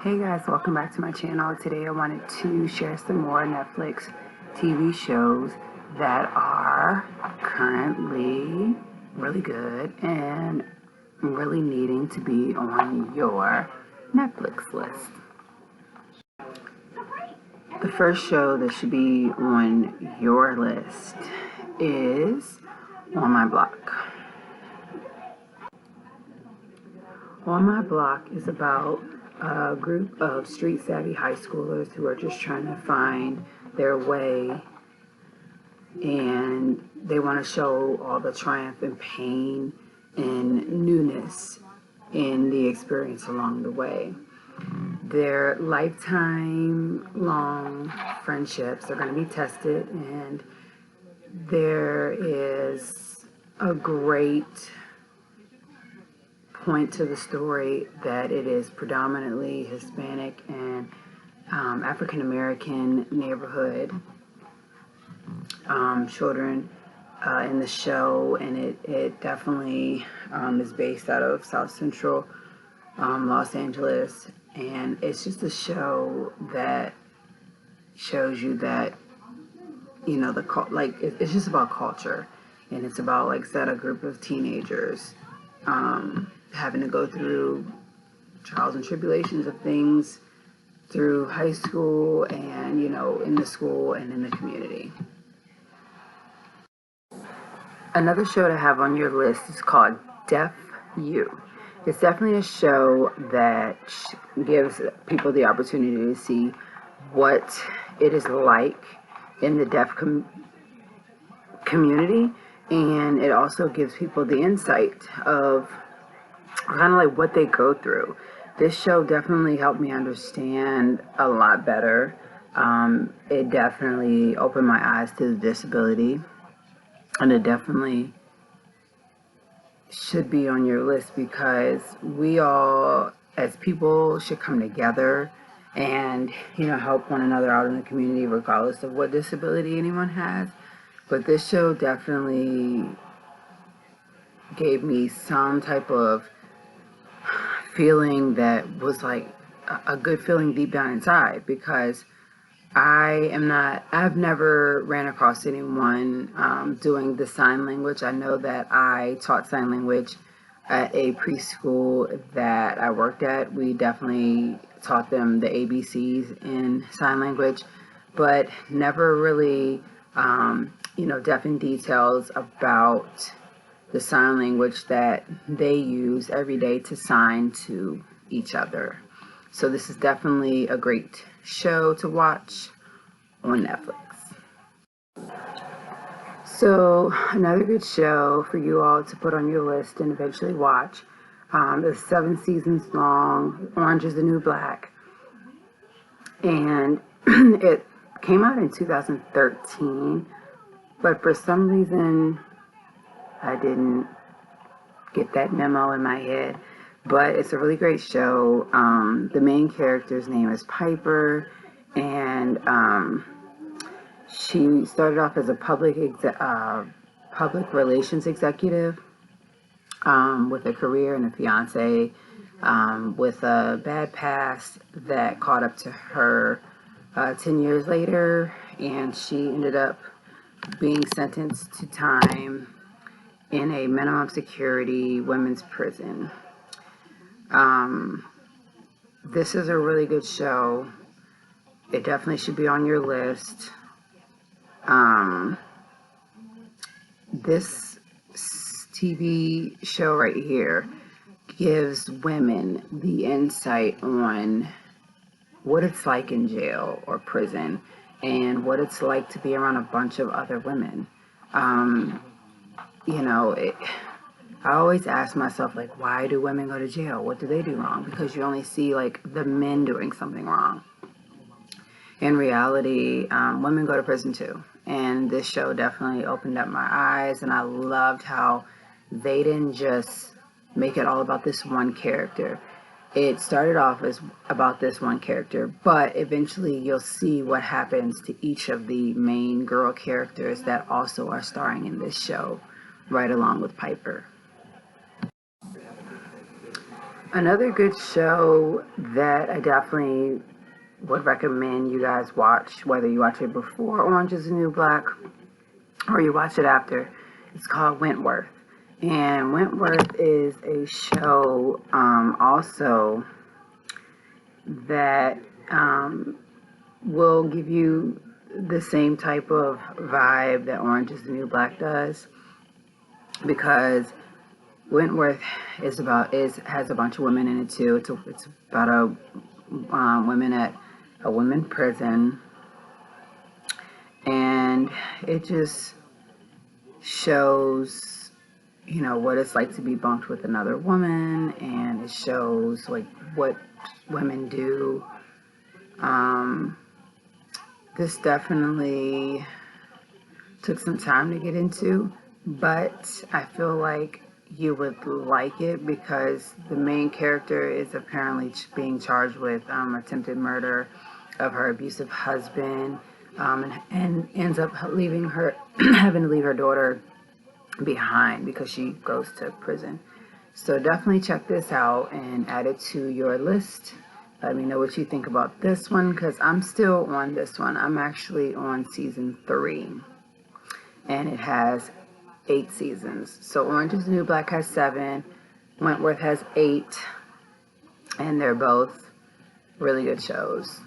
Hey guys, welcome back to my channel. Today I wanted to share some more Netflix TV shows that are currently really good and really needing to be on your Netflix list. The first show that should be on your list is On My Block. On My Block is about a group of street savvy high schoolers who are just trying to find their way, and they want to show all the triumph and pain and newness in the experience along the way. Their lifetime long friendships are going to be tested, and there is a great point to the story that it is predominantly Hispanic and African American neighborhood children in the show, and it definitely is based out of South Central Los Angeles, and it's just a show that shows you that, you know, it's just about culture, and it's about a group of teenagers having to go through trials and tribulations of things through high school and, you know, in the school and in the community. Another show to have on your list is called Deaf You. It's definitely a show that gives people the opportunity to see what it is like in the deaf community, and it also gives people the insight of kind of like what they go through. This show definitely helped me understand a lot better. It definitely opened my eyes to the disability, and it definitely should be on your list because we all, as people, should come together and, you know, help one another out in the community regardless of what disability anyone has. But this show definitely gave me some type of feeling that was like a good feeling deep down inside, because I've never ran across anyone doing the sign language. I know that I taught sign language at a preschool that I worked at. We definitely taught them the ABCs in sign language, but never really, deaf in details about the sign language that they use every day to sign to each other. So this is definitely a great show to watch on Netflix. So another good show for you all to put on your list and eventually watch is 7 seasons long, Orange is the New Black. And it came out in 2013, but for some reason I didn't get that memo in my head. But it's a really great show. The main character's name is Piper, and she started off as a public relations executive with a career and a fiance with a bad past that caught up to her 10 years later, and she ended up being sentenced to time in a minimum security women's prison. This is a really good show. It definitely should be on your list. This TV show right here gives women the insight on what it's like in jail or prison and what it's like to be around a bunch of other women. I always ask myself, like, why do women go to jail? What do they do wrong? Because you only see, like, the men doing something wrong. In reality, women go to prison too. And this show definitely opened up my eyes, and I loved how they didn't just make it all about this one character. It started off as about this one character, but eventually you'll see what happens to each of the main girl characters that also are starring in this show, right along with Piper. Another good show that I definitely would recommend you guys watch, whether you watch it before Orange is the New Black or you watch it after, it's called Wentworth. And Wentworth is a show also that will give you the same type of vibe that Orange is the New Black does, because Wentworth has a bunch of women in it too. It's about women at a women prison, and it just shows, what it's like to be bunked with another woman, and it shows like what women do. This definitely took some time to get into, but I feel like you would like it because the main character is apparently being charged with attempted murder of her abusive husband, and ends up leaving her, having to leave her daughter behind because she goes to prison. So definitely check this out and add it to your list. Let me know what you think about this one, because I'm still on this one. I'm actually on season 3, and it has 8 seasons. So Orange is the New Black has 7, Wentworth has 8, and they're both really good shows.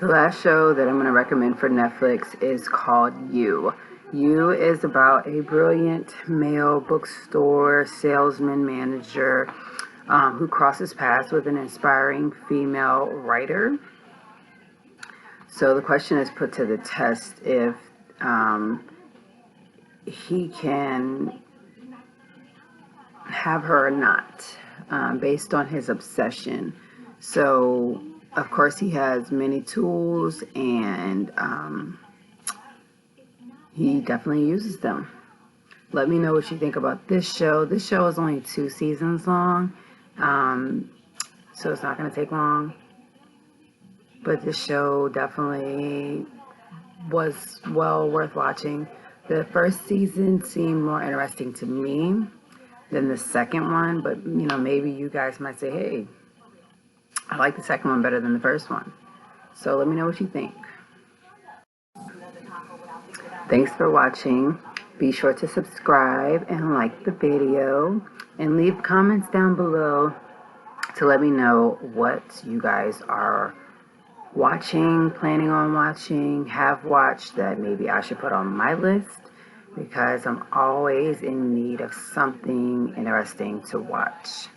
The last show that I'm going to recommend for Netflix is called You. You is about a brilliant male bookstore salesman manager who crosses paths with an inspiring female writer. So the question is put to the test if he can have her or not, based on his obsession. So, of course, he has many tools, and he definitely uses them. Let me know what you think about this show. This show is only 2 seasons long, so it's not going to take long. But this show definitely was well worth watching. The first season seemed more interesting to me than the second one, but maybe you guys might say, hey, I like the second one better than the first one. So let me know what you think. Thanks for watching. Be sure to subscribe and like the video, and leave comments down below to let me know what you guys are watching, planning on watching, have watched that maybe I should put on my list, because I'm always in need of something interesting to watch.